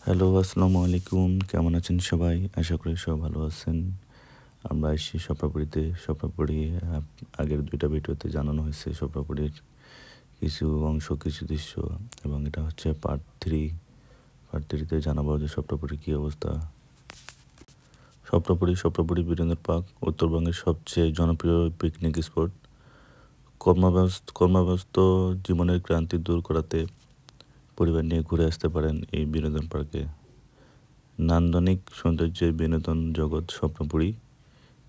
Hello, আসসালামু আলাইকুম। কেমন আছেন সবাই? আশা করি সবাই ভালো আছেন। আমরা এসেছি স্বপ্নপুরীতে। স্বপ্নপুরী আগের ২ টা ভিডিওতে জানানো হয়েছে স্বপ্নপুরীর কিছু অংশ, কিছু দৃশ্য এবং এটা হচ্ছে পার্ট 3। পার্ট 3 তে জানাবো যে স্বপ্নপুরীর কী অবস্থা। স্বপ্নপুরী বিনোদন পার্ক উত্তরবঙ্গের সবচেয়ে জনপ্রিয় পিকনিক স্পট। কর্মব্যস্ত জীবনের ক্লান্তি দূর করাতে পরিবার নিয়ে ঘুরে আসতে পারেন এই বিনোদন পার্কে। নান্দনিক সৌন্দর্যের বিনোদন জগৎ স্বপ্নপুরী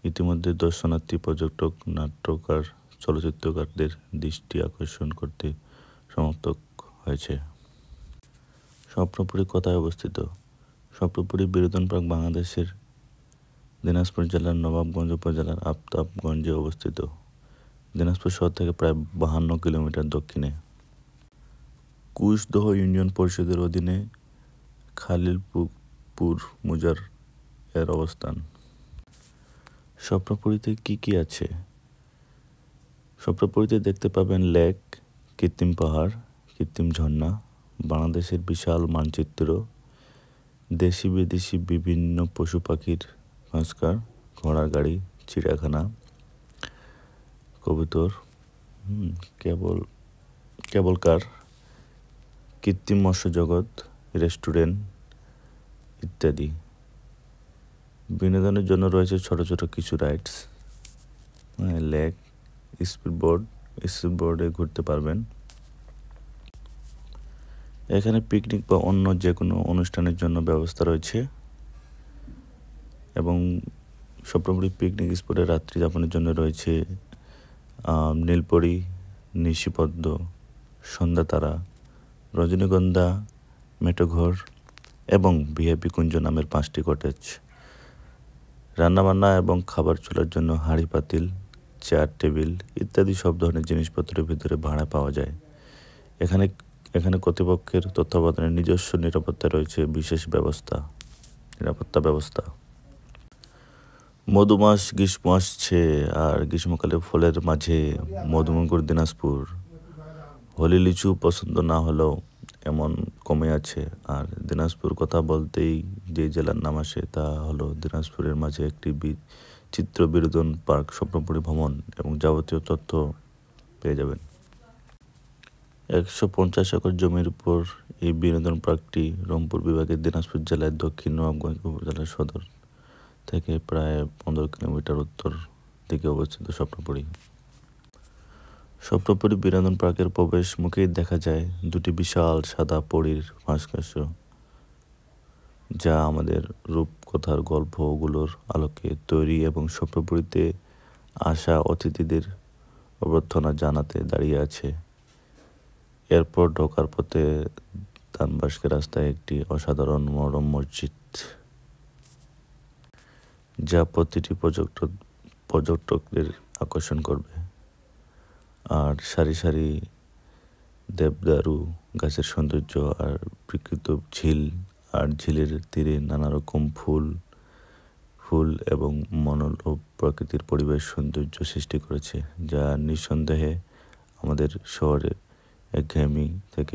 ইতিমধ্যে দর্শনার্থী, পর্যটক, নাট্যকার, চলচ্চিত্রকারদের দৃষ্টি আকর্ষণ করতে সমর্থক হয়েছে। স্বপ্নপুরী কোথায় অবস্থিত? স্বপ্নপুরী বিনোদন পার্ক বাংলাদেশের দিনাজপুর জেলার নবাবগঞ্জ উপজেলার আফতাবগঞ্জে অবস্থিত। দিনাজপুর শহর থেকে প্রায় 52 কিলোমিটার দক্ষিণে। কুশদহ ইউনিয়ন পরিষদের অধীনে খালিলপুর মৌজার এর অবস্থান। স্বপ্নপুরীতে কি আছে? স্বপ্নপুরীতে দেখতে পাবেন লেক, কৃত্রিম পাহাড়, কৃত্রিম ঝর্ণা, বাংলাদেশের বিশাল মানচিত্র, দেশি বিদেশি বিভিন্ন পশু পাখির সংস্কার, ঘোড়ার গাড়ি, চিড়িয়াখানা, কবুতর, কেবল কার, কৃত্রিম মৎস্য জগৎ, রেস্টুরেন্ট ইত্যাদি। বিনোদনের জন্য রয়েছে ছোট ছোট কিছু রাইডস, লেক, স্পিডবোর্ডে ঘুরতে পারবেন। এখানে পিকনিক বা অন্য যে কোনো অনুষ্ঠানের জন্য ব্যবস্থা রয়েছে এবং স্বপ্নপুরী পিকনিক স্পটে রাত্রি যাপনের জন্য রয়েছে নীলপরি, নিশিপদ্ম, সন্ধ্যাতারা, রজনীগন্ধা, মেটোঘর এবং ভিআইপি কুঞ্জ নামের 5টি কটেজ। রান্নাবান্না এবং খাবার চুলার জন্য হাঁড়ি পাতিল, চেয়ার টেবিল ইত্যাদি সব ধরনের জিনিসপত্রের ভিতরে ভাড়া পাওয়া যায়। এখানে কর্তৃপক্ষের তত্ত্বাবধানে নিজস্ব নিরাপত্তা ব্যবস্থা। মধুমাস গ্রীষ্ম আসছে আর গ্রীষ্মকালে ফলের মাঝে মধুমঙ্গল দিনাজপুর। হলি লিচু পছন্দ না হলেও এমন কমে আছে। আর দিনাজপুর কথা বলতেই যে জেলার নাম আসে তা হলো দিনাজপুরের মাঝে একটি চিত্র বিনোদন পার্ক স্বপ্নপুরী ভ্রমণ এবং যাবতীয় তথ্য পেয়ে যাবেন। 150 একর জমির উপর এই বিনোদন পার্কটি রংপুর বিভাগের দিনাজপুর জেলার দক্ষিণ নবাবগঞ্জ উপজেলার সদর থেকে প্রায় 15 কিলোমিটার উত্তর দিকে অবস্থিত। স্বপ্নপুরী বিনোদন পার্কের প্রবেশ মুখেই দেখা যায় 2টি বিশাল সাদা পরীর ভাস্কর্য, যা আমাদের রূপকথার গল্পগুলোর আলোকে তৈরি এবং স্বপ্নপুরীতে আসা অতিথিদের অভ্যর্থনা জানাতে দাঁড়িয়ে আছে। এরপর ঢোকার পথে ডানপাশের রাস্তায় একটি অসাধারণ মনোরম মসজিদ, যা প্রতিটি পর্যটকদের আকর্ষণ করবে। আর সারি সারি দেবদারু গাছের সৌন্দর্য আর বিকৃত ঝিল আর ঝিলের তীরে নানা রকম ফুল এবং মনোলোভ প্রকৃতির পরিবেশ সৌন্দর্য সৃষ্টি করেছে, যা নিঃসন্দেহে আমাদের শহরে একঘেয়েমি থেকে